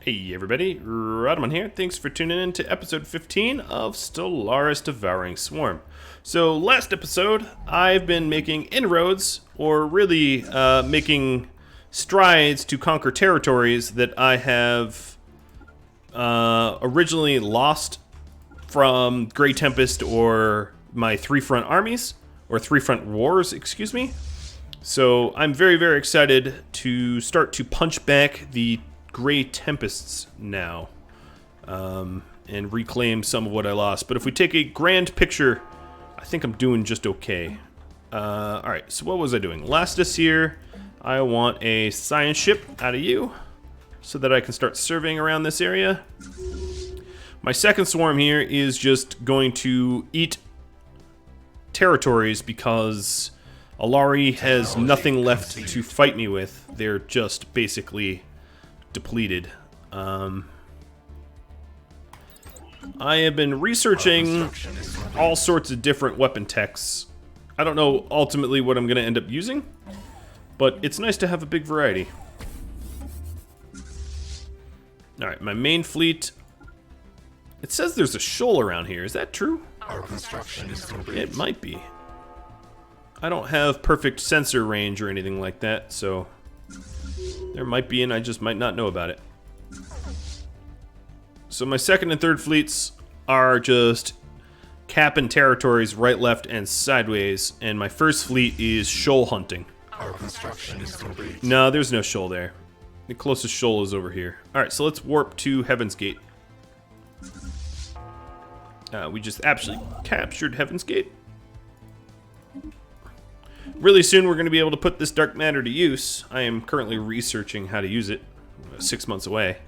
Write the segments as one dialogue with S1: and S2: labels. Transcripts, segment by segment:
S1: Hey everybody, Rhadamant here. Thanks for tuning in to episode 15 of Stellaris Devouring Swarm. So last episode, I've been making inroads, or really making strides to conquer territories that I have originally lost from Grey Tempest or my three-front armies, or three-front wars, excuse me. So I'm very, very excited to start to punch back the Grey Tempests now, and reclaim some of what I lost. But if we take a grand picture, I think I'm doing just okay. Alright, so what was I doing? Last this year, I want a science ship out of you, so that I can start surveying around this area. My second swarm here is just going to eat territories because Allari has nothing left to fight me with. They're just basically depleted. I have been researching all sorts of different weapon techs. I don't know ultimately what I'm going to end up using, but it's nice to have a big variety. Alright, my main fleet. It says there's a shoal around here. Is that true?
S2: Our construction is complete.
S1: It might be. I don't have perfect sensor range or anything like that, so there might be, and I just might not know about it. So my second and third fleets are just capping territories right, left, and sideways, and my first fleet is shoal hunting.
S2: Our construction is complete.
S1: No, there's no shoal there. The closest shoal is over here. Alright, so let's warp to Heaven's Gate. We just actually captured Heaven's Gate. Really soon we're going to be able to put this dark matter to use. I am currently researching how to use it. 6 months away.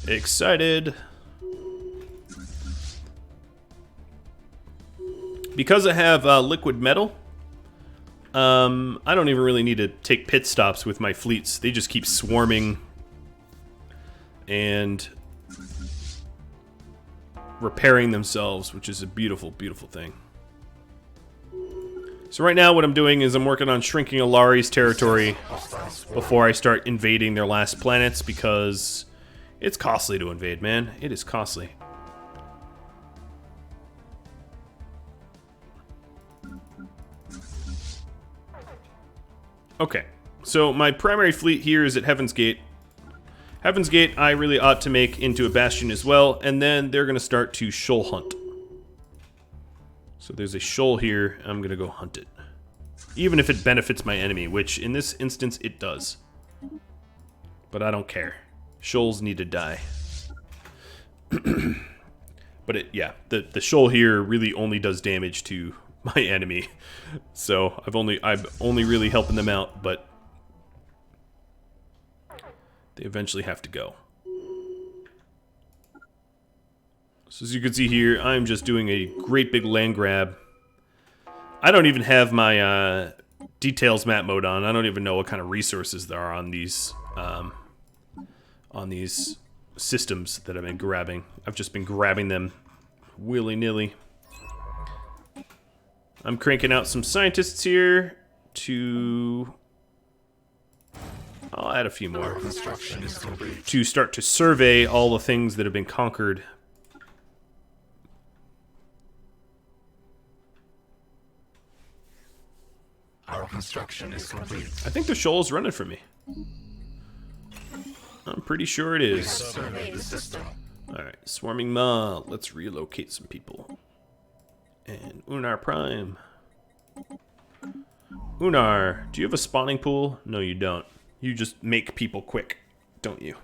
S1: Excited. Because I have liquid metal, I don't even really need to take pit stops with my fleets. They just keep swarming and repairing themselves, which is a beautiful, beautiful thing. So right now what I'm doing is I'm working on shrinking Allari's territory before I start invading their last planets, because it's costly to invade, man. It is costly. Okay, so my primary fleet here is at Heaven's Gate. Heaven's Gate I really ought to make into a bastion as well, and then they're going to start to shoal hunt. So there's a shoal here, I'm going to go hunt it. Even if it benefits my enemy, which in this instance it does. But I don't care. Shoals need to die. But yeah, the shoal here really only does damage to my enemy. So I'm only really helping them out, but they eventually have to go. So as you can see here, I'm just doing a great big land grab. I don't even have my details map mode on. I don't even know what kind of resources there are on these systems that I've been grabbing. I've just been grabbing them willy-nilly. I'm cranking out some scientists here to... I'll add a few more.
S2: Construction is complete.
S1: To start to survey all the things that have been conquered.
S2: Our construction is complete.
S1: I think the shoal is running for me. I'm pretty sure it is.
S2: Survey the system.
S1: Alright, Swarming Ma. Let's relocate some people. And Unar Prime. Unar, do you have a spawning pool? No, you don't. You just make people quick, don't you?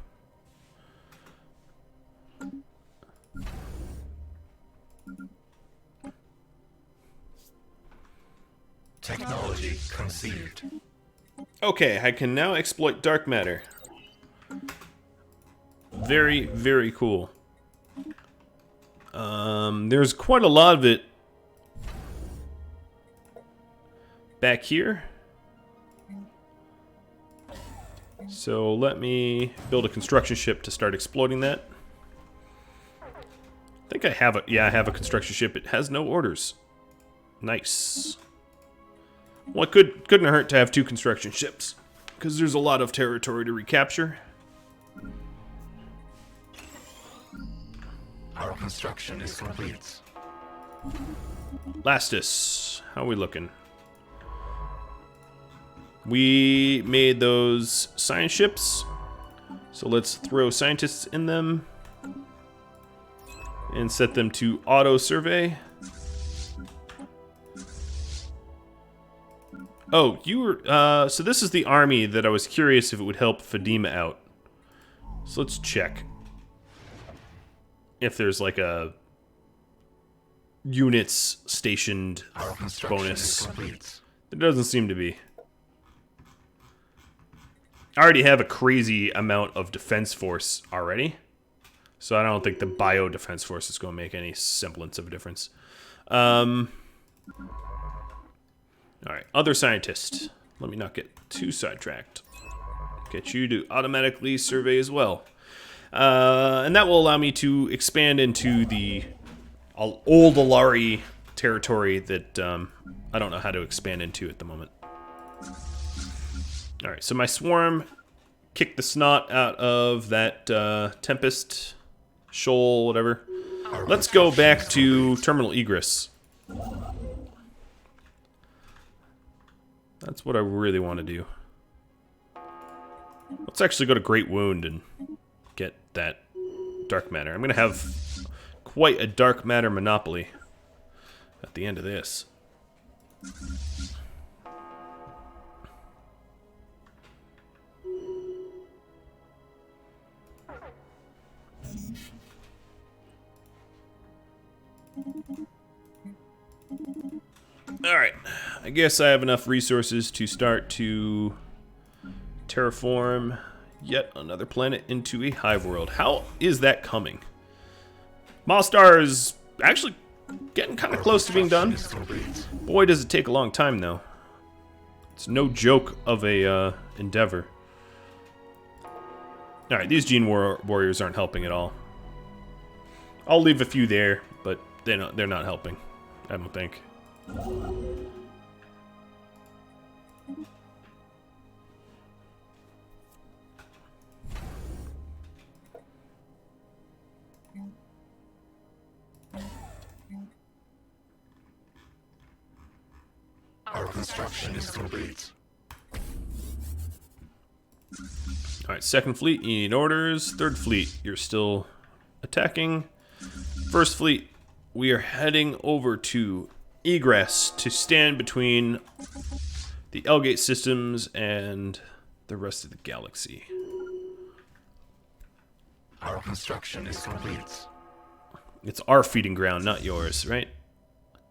S2: Technology conceived.
S1: Okay, I can now exploit dark matter. Very, very cool. There's quite a lot of it back here. So let me build a construction ship to start exploiting that. I think I have I have a construction ship. It has no orders. Nice. Well, it couldn't hurt to have 2 construction ships, because there's a lot of territory to recapture.
S2: Our construction is complete.
S1: Lastus, how are we looking? We made those science ships, so let's throw scientists in them and set them to auto survey. Oh, you were so this is the army that I was curious if it would help Fatima out. So let's check if there's like a units stationed
S2: Our construction is
S1: bonus.
S2: complete.
S1: There doesn't seem to be. I already have a crazy amount of defense force already, so I don't think the bio defense force is going to make any semblance of a difference. All right, other scientist. Let me not get too sidetracked. Get you to automatically survey as well. And that will allow me to expand into the old Allari territory that I don't know how to expand into at the moment. Alright, so my swarm kicked the snot out of that Tempest, Shoal, whatever. Let's go back to Terminal Egress. That's what I really want to do. Let's actually go to Great Wound and get that dark matter. I'm going to have quite a dark matter monopoly at the end of this. Alright, I guess I have enough resources to start to terraform yet another planet into a hive world. How is that coming? Mostar is actually getting kind of close to being done.
S2: Is complete.
S1: Boy, does it take a long time, though. It's no joke of a endeavor. Alright, these gene warriors aren't helping at all. I'll leave a few there, but they're not helping, I don't think.
S2: Our construction is complete.
S1: Alright, second fleet, you need orders. Third fleet, you're still attacking. First fleet, we are heading over to Egress to stand between the L-Gate systems and the rest of the galaxy.
S2: Our construction is complete.
S1: It's our feeding ground, not yours, right?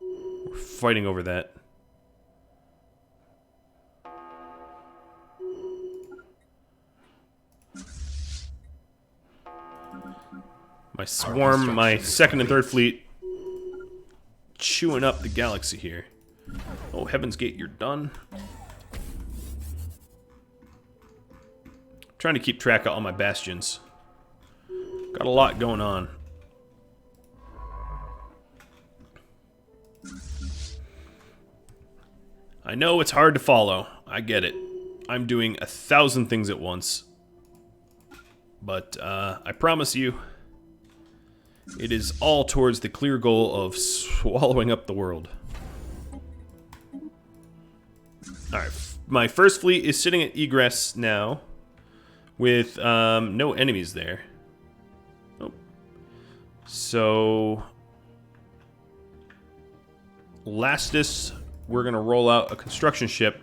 S1: We're fighting over that. My swarm, my second and third fleet, chewing up the galaxy here. Oh, Heaven's Gate, you're done. Trying to keep track of all my bastions. Got a lot going on. I know it's hard to follow. I get it. I'm doing 1,000 things at once. But I promise you, it is all towards the clear goal of swallowing up the world. Alright, my first fleet is sitting at Egress now, with no enemies there. Oh. So, Lastus, we're going to roll out a construction ship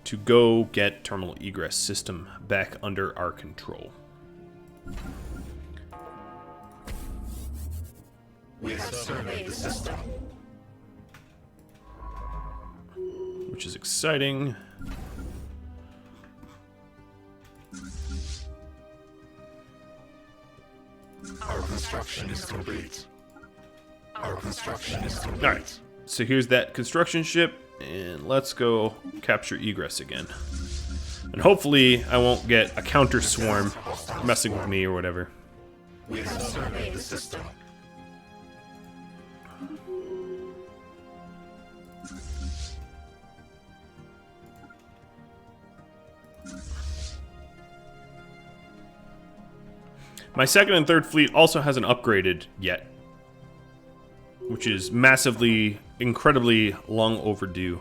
S1: to go get Terminal Egress system back under our control.
S2: We have surveyed the system.
S1: Which is exciting.
S2: Our construction is complete. Our construction is complete.
S1: Alright, so here's that construction ship, and let's go capture Egress again. And hopefully I won't get a counter swarm messing with me or whatever.
S2: We have surveyed the system.
S1: My second and third fleet also hasn't upgraded yet, which is massively, incredibly long overdue.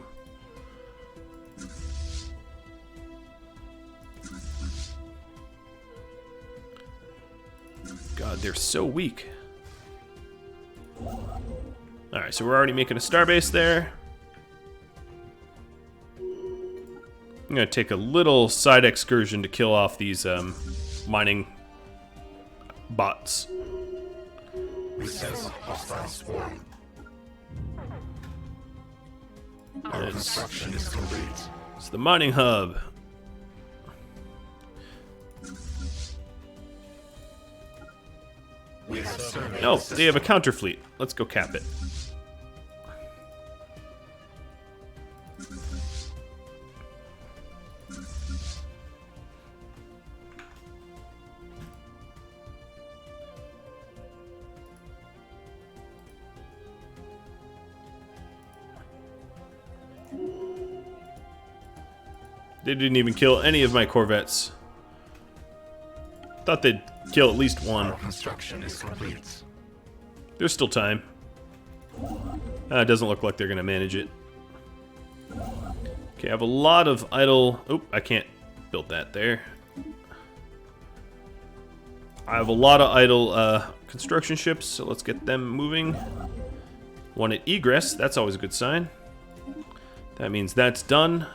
S1: God, they're so weak. Alright, so we're already making a starbase there. I'm gonna take a little side excursion to kill off these mining bots.
S2: We sense a hostile swarm. Our construction is complete.
S1: It's the mining hub.
S2: We have surveyed
S1: No,
S2: the
S1: they have a
S2: system.
S1: counter fleet. Let's go cap it. They didn't even kill any of my corvettes. Thought they'd kill at least one.
S2: Our construction is complete.
S1: There's still time. It doesn't look like they're going to manage it. Okay, I have a lot of idle... Oop, I can't build that there. I have a lot of idle construction ships, so let's get them moving. One at Egress, that's always a good sign. That means that's done.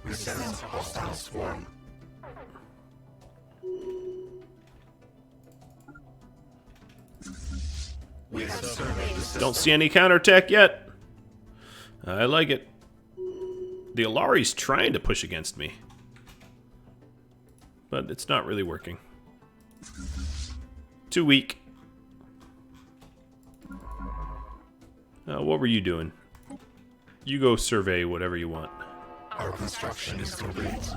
S2: We sense a hostile swarm. We have surveyed the system.
S1: Don't see any counterattack yet. I like it. The Allari's trying to push against me, but it's not really working. Too weak. What were you doing? You go survey whatever you want.
S2: Our construction is complete.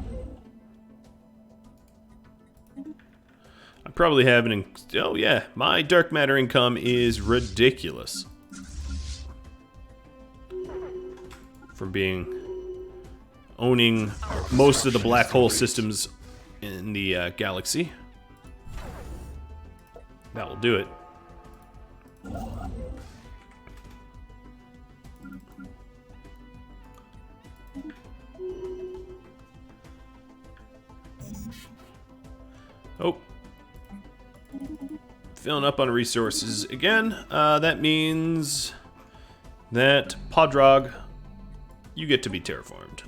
S1: I probably have an... Oh yeah, my dark matter income is ridiculous. From being... owning most of the black hole systems in the galaxy. That will do it. Oh. Filling up on resources again. That means that Podrog, you get to be terraformed.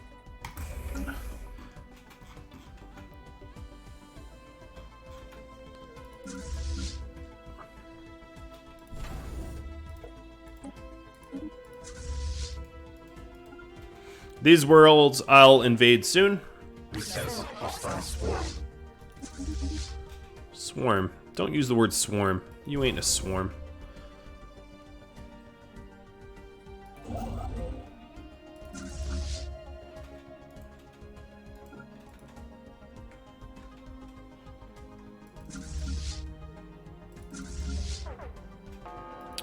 S1: These worlds I'll invade soon.
S2: We sense a hostile swarm.
S1: Swarm. Don't use the word swarm. You ain't a swarm.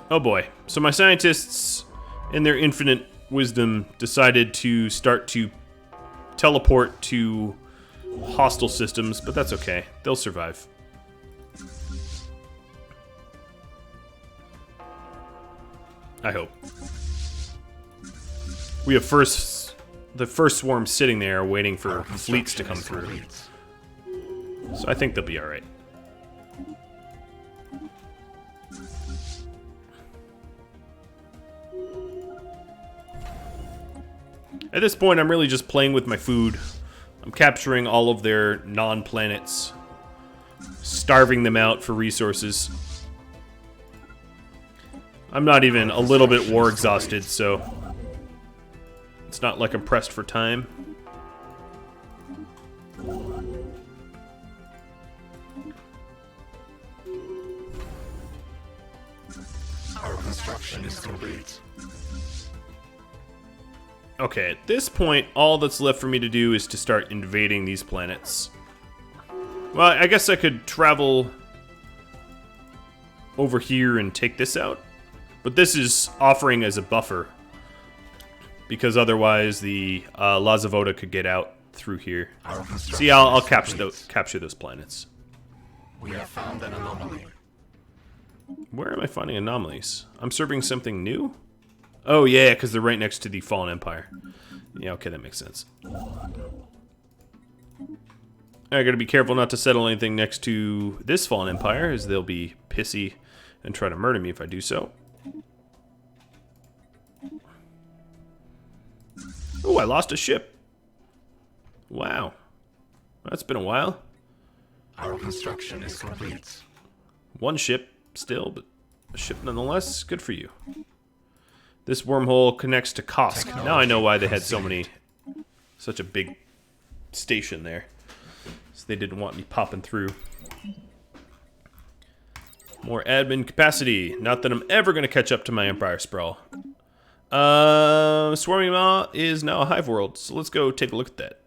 S1: Oh boy. So my scientists, in their infinite wisdom, decided to start to teleport to hostile systems, but that's okay. They'll survive. I hope. We have the first swarm sitting there waiting for
S2: Our
S1: fleets to
S2: construction
S1: come
S2: is
S1: through.
S2: complete.
S1: So I think they'll be alright. At this point, I'm really just playing with my food. I'm capturing all of their non-planets, starving them out for resources. I'm not even a little bit war exhausted, so it's not like I'm pressed for time.
S2: Our construction is complete.
S1: Okay, at this point, all that's left for me to do is to start invading these planets. Well, I guess I could travel over here and take this out. But this is offering as a buffer. Because otherwise the Lazavoda could get out through here. See, I'll capture those planets.
S2: We have found an anomaly.
S1: Where am I finding anomalies? I'm serving something new? Oh yeah, because they're right next to the Fallen Empire. Yeah, okay, that makes sense. I gotta be careful not to settle anything next to this Fallen Empire, as they'll be pissy and try to murder me if I do so. Oh, I lost a ship. Wow. That's been a while.
S2: Our construction is complete.
S1: One ship still, but a ship nonetheless. Good for you. This wormhole connects to Kosk. Now I know why they had such a big station there. So they didn't want me popping through. More admin capacity. Not that I'm ever going to catch up to my Empire Sprawl. Swarming Maw is now a Hive world, so let's go take a look at that.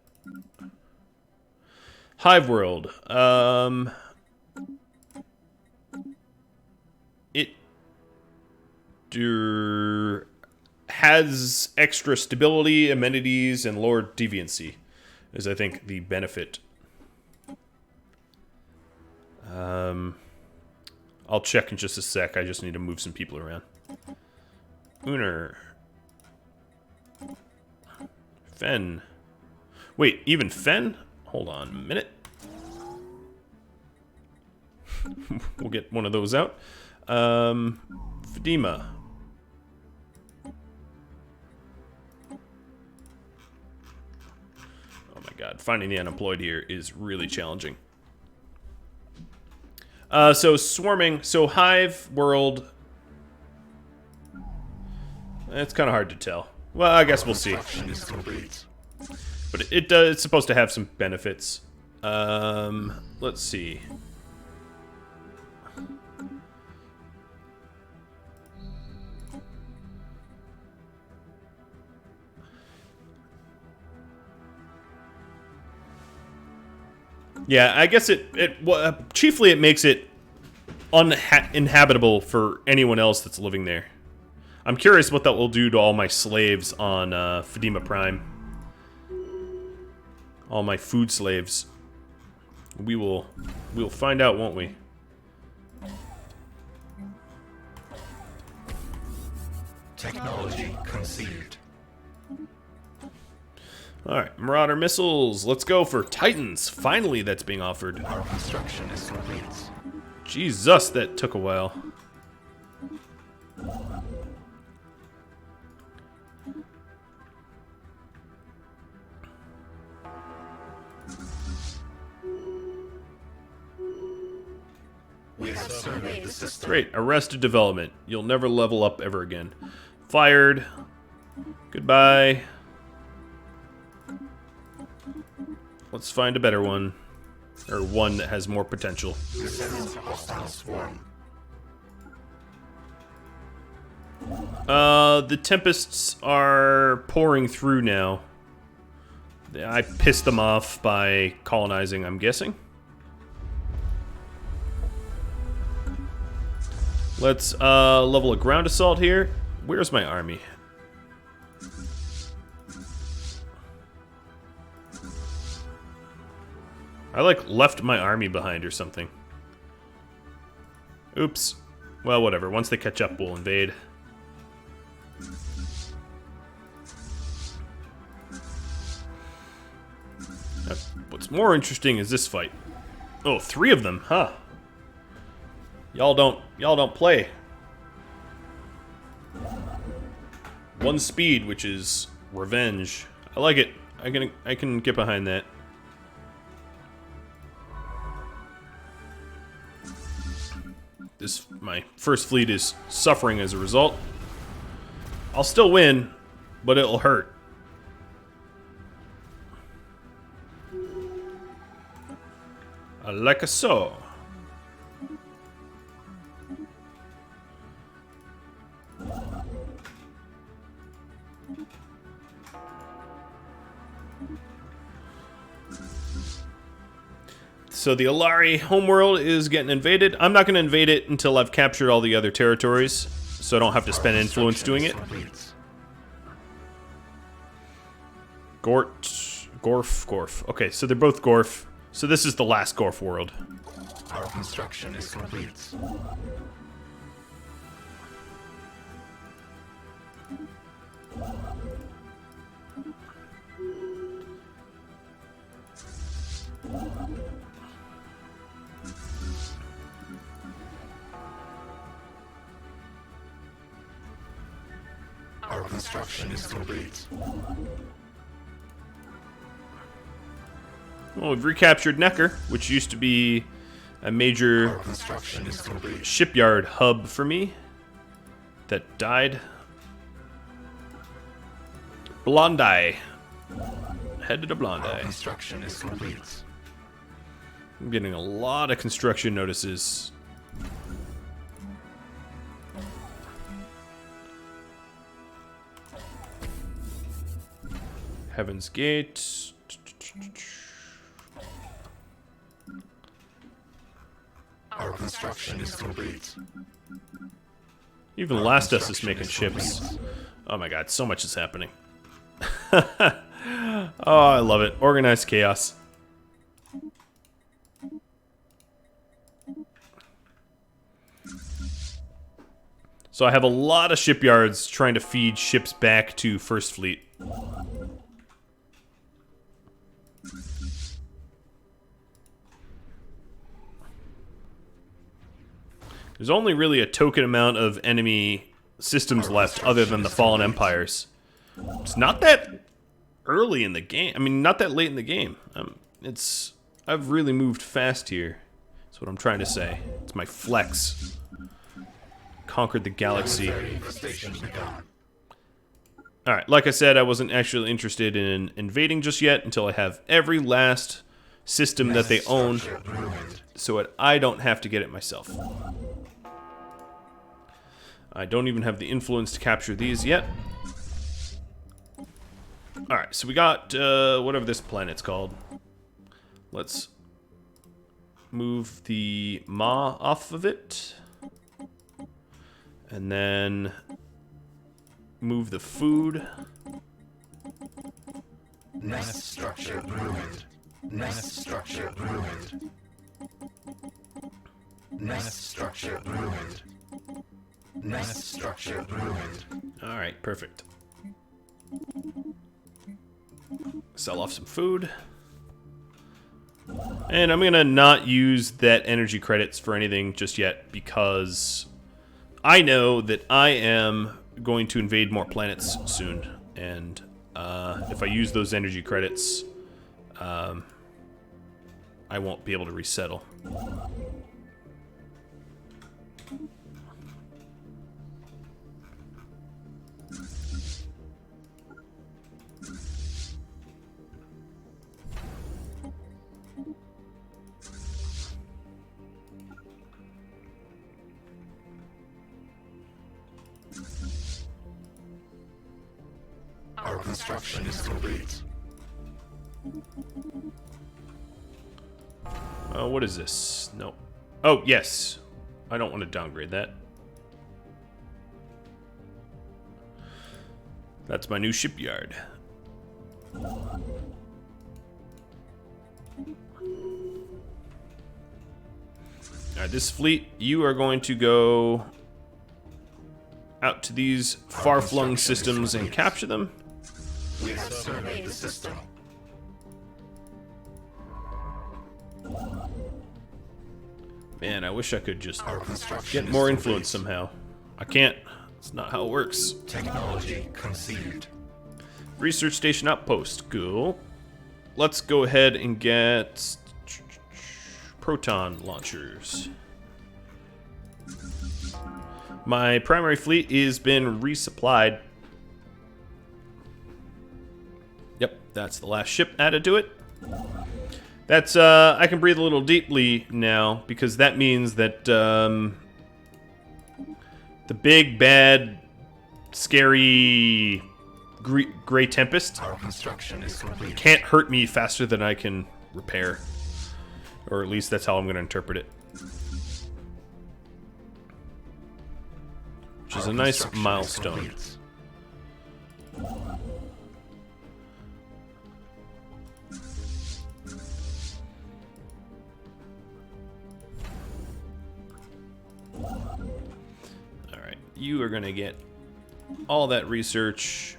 S1: Hive world. It has extra stability, amenities, and lower deviancy, is I think the benefit. I'll check in just a sec. I just need to move some people around. Uner. Fen. Wait, even Fen? Hold on a minute. We'll get one of those out. Fedima. Oh my god, finding the unemployed here is really challenging. So swarming, so Hive world. It's kind of hard to tell. Well, I guess we'll see. But it's supposed to have some benefits. Let's see. Yeah, I guess chiefly it makes it uninhabitable for anyone else that's living there. I'm curious what that will do to all my slaves on Fedima Prime. All my food slaves. We'll find out, won't we?
S2: Technology conceived.
S1: Alright, Marauder missiles. Let's go for Titans. Finally, that's being offered.
S2: Our construction is complete.
S1: Jesus, that took a while.
S2: We have surveyed the system.
S1: Great, arrested development. You'll never level up ever again. Fired. Goodbye. Let's find a better one. Or one that has more potential.
S2: Hostile swarm.
S1: The Tempests are pouring through now. I pissed them off by colonizing, I'm guessing. Let's level a ground assault here. Where's my army? I like left my army behind or something. Oops. Well, whatever. Once they catch up, we'll invade. Now, what's more interesting is this fight. Oh, 3 of them, huh? Y'all don't play. 1 speed, which is revenge. I like it. I can get behind that. My first fleet is suffering as a result. I'll still win, but it'll hurt. Like so. So the Allari homeworld is getting invaded. I'm not going to invade it until I've captured all the other territories, so I don't have to spend influence doing it. Gorf. Okay, so they're both Gorf. So this is the last Gorf world.
S2: Our construction is complete. Our construction is complete.
S1: Well, we've recaptured Necker, which used to be a major
S2: Our construction is complete.
S1: shipyard hub for me that died. Blondie. Headed to
S2: Our
S1: Blondie.
S2: construction is complete.
S1: I'm getting a lot of construction notices. Heaven's Gate.
S2: Our construction is complete.
S1: Even Lastus is making ships. Oh my god, so much is happening. Oh, I love it. Organized chaos. So I have a lot of shipyards trying to feed ships back to First Fleet. There's only really a token amount of enemy systems left other than the Fallen Empires. It's not that early in the game. I mean, not that late in the game. I've really moved fast here. That's what I'm trying to say. It's my flex. Conquered the galaxy. Alright, like I said, I wasn't actually interested in invading just yet until I have every last system that they own, so I don't have to get it myself. I don't even have the influence to capture these yet. Alright, so we got whatever this planet's called. Let's move the Ma off of it. And then move the food.
S2: Nest structure ruined. Nest structure ruined. Nest structure ruined. Nest structure ruined.
S1: Alright, perfect. Sell off some food. And I'm gonna not use that energy credits for anything just yet because I know that I am going to invade more planets soon, and if I use those energy credits, I won't be able to resettle.
S2: Our construction is complete.
S1: What is this? No. Oh, yes. I don't want to downgrade that. That's my new shipyard. Alright, this fleet, you are going to go out to these far-flung systems and capture them.
S2: We have surveyed the system.
S1: Man, I wish I could just
S2: Our construction
S1: get more
S2: is
S1: influence
S2: complete.
S1: somehow. I can't. It's not how it works.
S2: Technology conceived.
S1: Research station outpost. Cool. Let's go ahead and get proton launchers. My primary fleet has been resupplied. Yep, that's the last ship added to it. That's, I can breathe a little deeply now, because that means that, the big, bad, scary Grey Tempest
S2: Our construction is complete.
S1: can't hurt me faster than I can repair. Or at least that's how I'm going to interpret it. Which is a nice milestone. Alright, you are going to get all that research,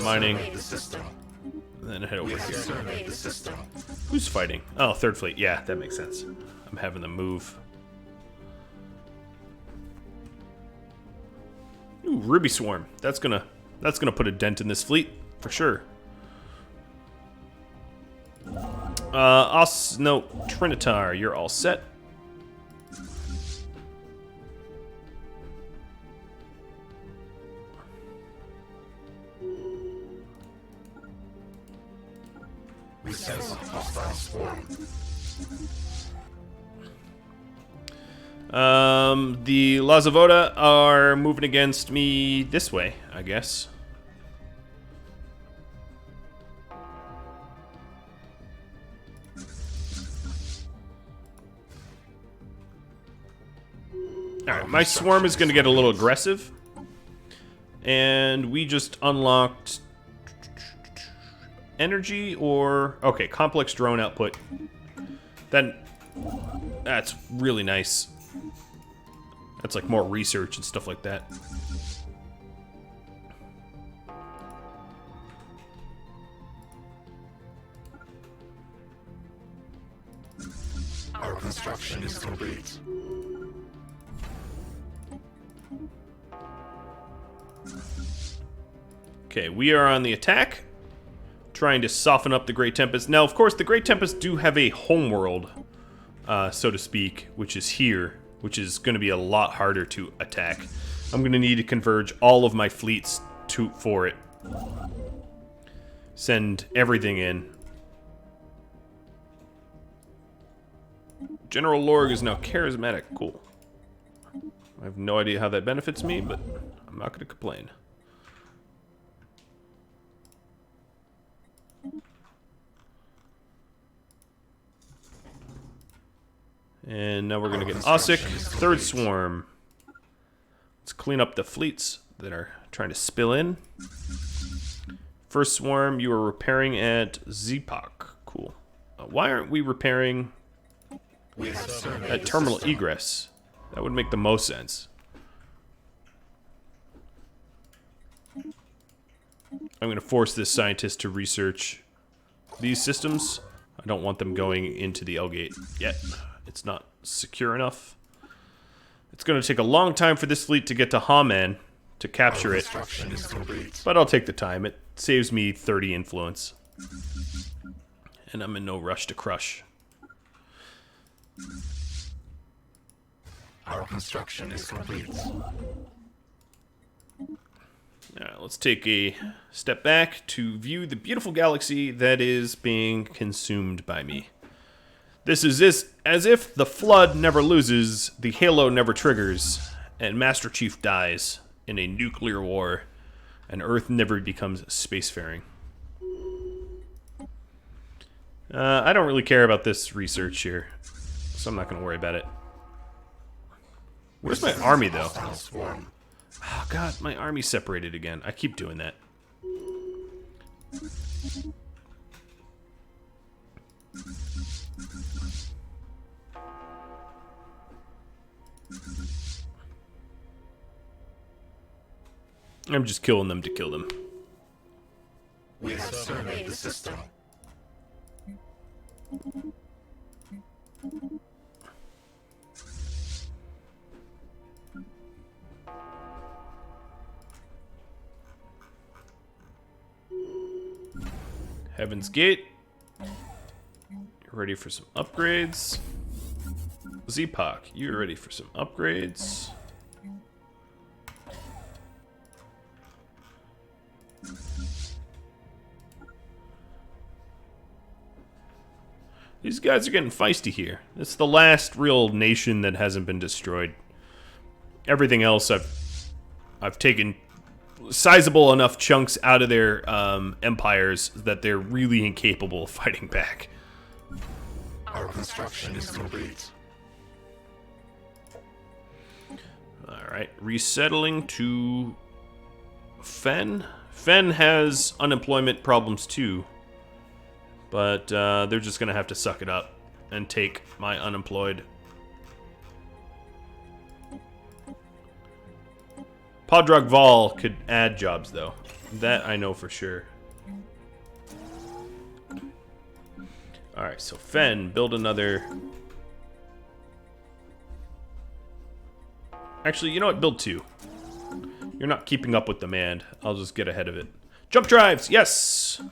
S1: mining, and then head over here. Who's fighting? Oh, Third Fleet. Yeah, that makes sense. I'm having them move. Ooh, Ruby Swarm. That's gonna put a dent in this fleet for sure. No, Trinitar, you're all set.
S2: We sense a hostile swarm.
S1: The Lazavoda are moving against me this way, I guess. Alright, my swarm is going to get a little aggressive. And we just unlocked energy or... Okay, complex drone output. That's really nice. That's like more research and stuff like that.
S2: Our construction is complete.
S1: Okay, we are on the attack, trying to soften up the Great Tempest. Now, of course, the Great Tempest do have a homeworld, so to speak, which is here, which is going to be a lot harder to attack. I'm going to need to converge all of my fleets for it. Send everything in. General Lorg is now charismatic. Cool. I have no idea how that benefits me, but I'm not going to complain. And now we're going to get Ossic, Third Swarm. Let's clean up the fleets that are trying to spill in. First Swarm, you are repairing at Zeepak. Cool. Why aren't we repairing at Terminal Egress? That would make the most sense. I'm going to force this scientist to research these systems. I don't want them going into the L-Gate yet. It's not secure enough. It's going to take a long time for this fleet to get to Haman to capture it. But I'll take the time. It saves me 30 influence. And I'm in no rush to crush.
S2: Our construction is complete.
S1: Alright, let's take a step back to view the beautiful galaxy that is being consumed by me. This is as if the Flood never loses, the Halo never triggers, and Master Chief dies in a nuclear war, and Earth never becomes spacefaring. I don't really care about this research here, so I'm not going to worry about it. Where's my army, though? Oh, God, my army's separated again. I keep doing that. I'm just killing them to kill them.
S2: We have surveyed the system.
S1: Heaven's Gate. You're ready for some upgrades. Zeepak, you're ready for some upgrades. These guys are getting feisty here. It's the last real nation that hasn't been destroyed. Everything else I've taken sizable enough chunks out of their empires that they're really incapable of fighting back.
S2: Our construction is complete.
S1: Alright, resettling to Fen. Fen has unemployment problems too, but they're just gonna have to suck it up and take my unemployed. Podrog Vol could add jobs though. That I know for sure. Alright, so Fen, build another. Actually, you know what? Build 2. You're not keeping up with demand. I'll just get ahead of it. Jump drives! Yes!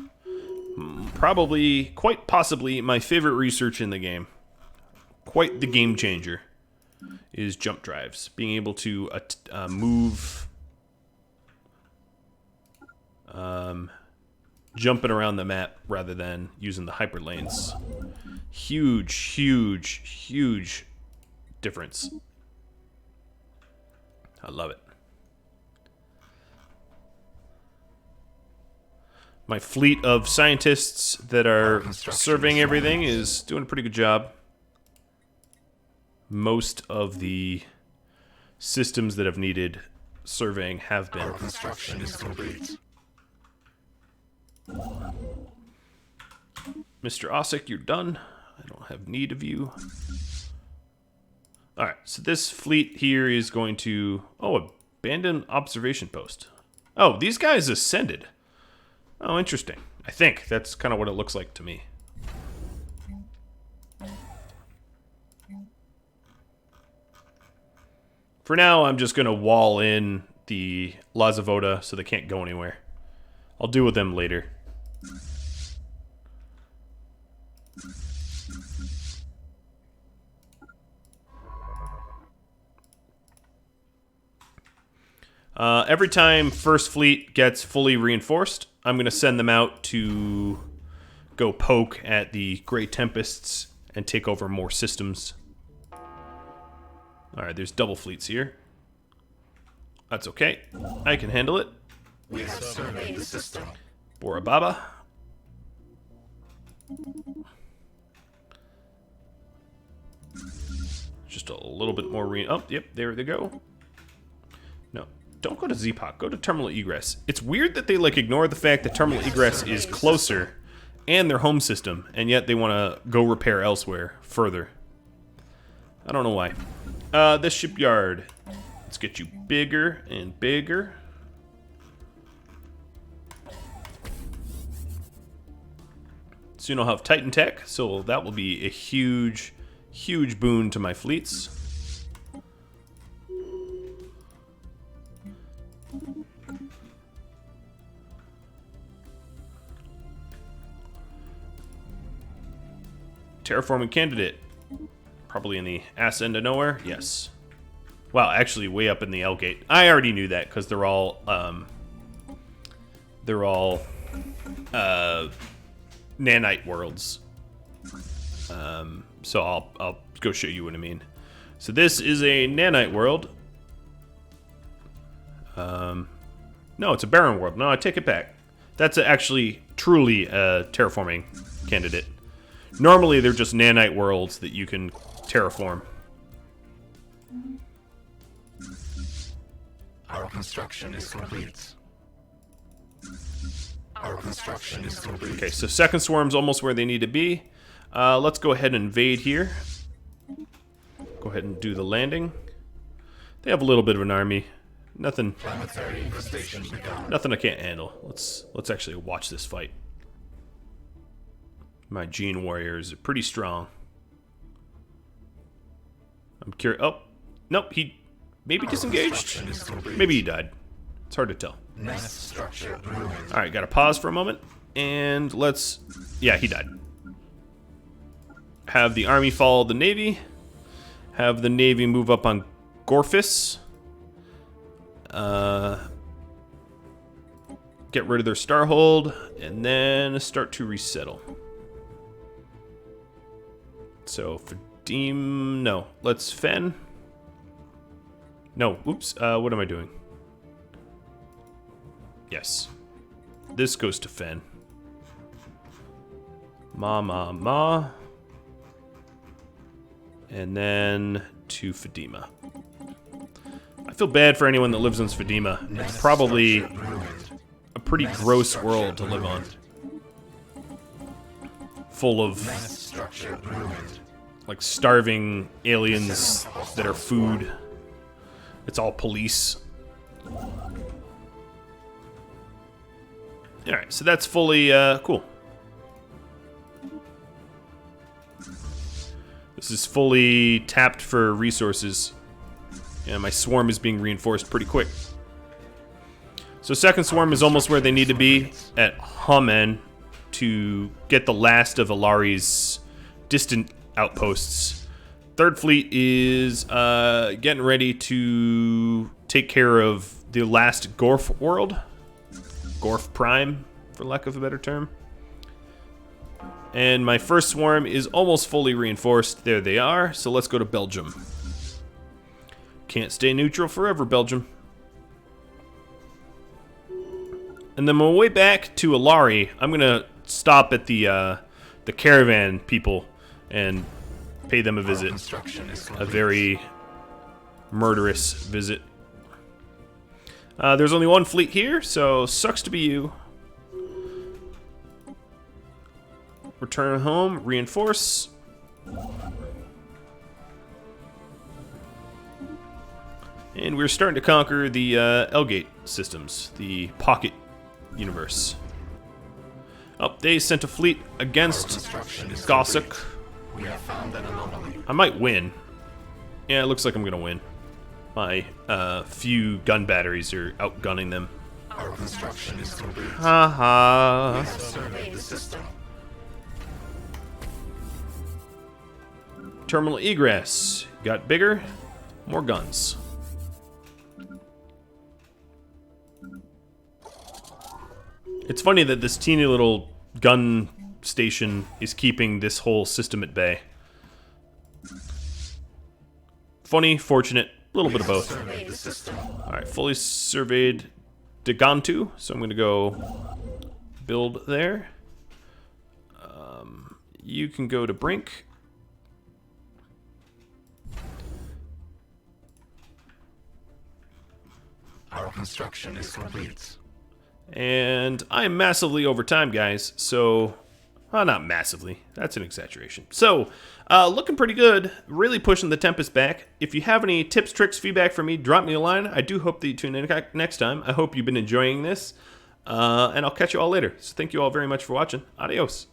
S1: Probably, quite possibly, my favorite research in the game. Quite the game changer is jump drives. Being able to move... jumping around the map rather than using the hyperlanes. Huge, huge, huge difference. I love it. My fleet of scientists that are surveying everything is doing a pretty good job. Most of the systems that have needed surveying have been.
S2: Our construction is complete.
S1: Mr. Ossick, you're done. I don't have need of you. Alright, so this fleet here is going to... Oh, abandoned observation post. Oh, these guys ascended. Oh, interesting. I think that's kind of what it looks like to me. For now, I'm just going to wall in the Lazavoda so they can't go anywhere. I'll deal with them later. Every time First Fleet gets fully reinforced, I'm going to send them out to go poke at the Grey Tempests and take over more systems. Alright, there's double fleets here. That's okay. I can handle it.
S2: We have surveyed the system.
S1: Bora Baba. Just a little bit more oh, yep, there they go. No, don't go to Zepok. Go to Terminal Egress. It's weird that they, like, ignore the fact that Terminal Egress is closer and their home system, and yet they want to go repair elsewhere further. I don't know why. This shipyard. Let's get you bigger and bigger. Soon I'll have Titan Tech, so that will be a huge, huge boon to my fleets. Terraforming candidate. Probably in the ass end of nowhere. Yes. Well, actually, way up in the L gate. I already knew that because they're all nanite worlds. So I'll go show you what I mean. So this is a nanite world. No, it's a barren world. No, I take it back. That's actually truly a terraforming candidate. Normally, they're just nanite worlds that you can terraform.
S2: Our construction is complete. Our construction is complete.
S1: Okay, so second swarm's almost where they need to be. Let's go ahead and invade here. Go ahead and do the landing. They have a little bit of an army. Nothing I can't handle. Let's actually watch this fight. My Gene warriors are pretty strong. I'm curious. Oh, nope. He maybe disengaged. Maybe he died. It's hard to tell. All right, got to pause for a moment, and let's. Yeah, he died. Have the army follow the navy. Have the navy move up on Gorfis. Get rid of their starhold, and then start to resettle. So for Deem, no. Let's Fen. No, oops. What am I doing? Yes. This goes to Fen. Ma. And then to Fedima. I feel bad for anyone that lives on Fedima. It's probably a pretty gross world to live on. Full of like starving aliens that are food. It's all police. Alright, so that's fully cool. This is fully tapped for resources. And my swarm is being reinforced pretty quick. So second swarm is almost where they need to be at Hamen to get the last of Allari's distant outposts. Third fleet is getting ready to take care of the last Gorf world. Gorf Prime, for lack of a better term. And my first swarm is almost fully reinforced. There they are. So let's go to Belgium. Can't stay neutral forever, Belgium. And then on my way back to Allari, I'm gonna stop at the caravan people and pay them a visit. A very murderous visit. There's only one fleet here, so sucks to be you. Return home, reinforce. And we're starting to conquer the Elgate systems, the pocket universe. Oh, they sent a fleet against Gossok. I might win. Yeah, it looks like I'm gonna win. My few gun batteries are outgunning them.
S2: Our construction is complete.
S1: Haha.
S2: Survey the system.
S1: Terminal egress. Got bigger. More guns. It's funny that this teeny little gun station is keeping this whole system at bay. Funny, fortunate, a little bit of both. Alright, fully surveyed Dagantu, so I'm going to go build there. You can go to Brink.
S2: Our construction is complete.
S1: And I am massively over time, guys, so... Well, not massively. That's an exaggeration. So, looking pretty good. Really pushing the Tempest back. If you have any tips, tricks, feedback for me, drop me a line. I do hope that you tune in next time. I hope you've been enjoying this. And I'll catch you all later. So thank you all very much for watching. Adios.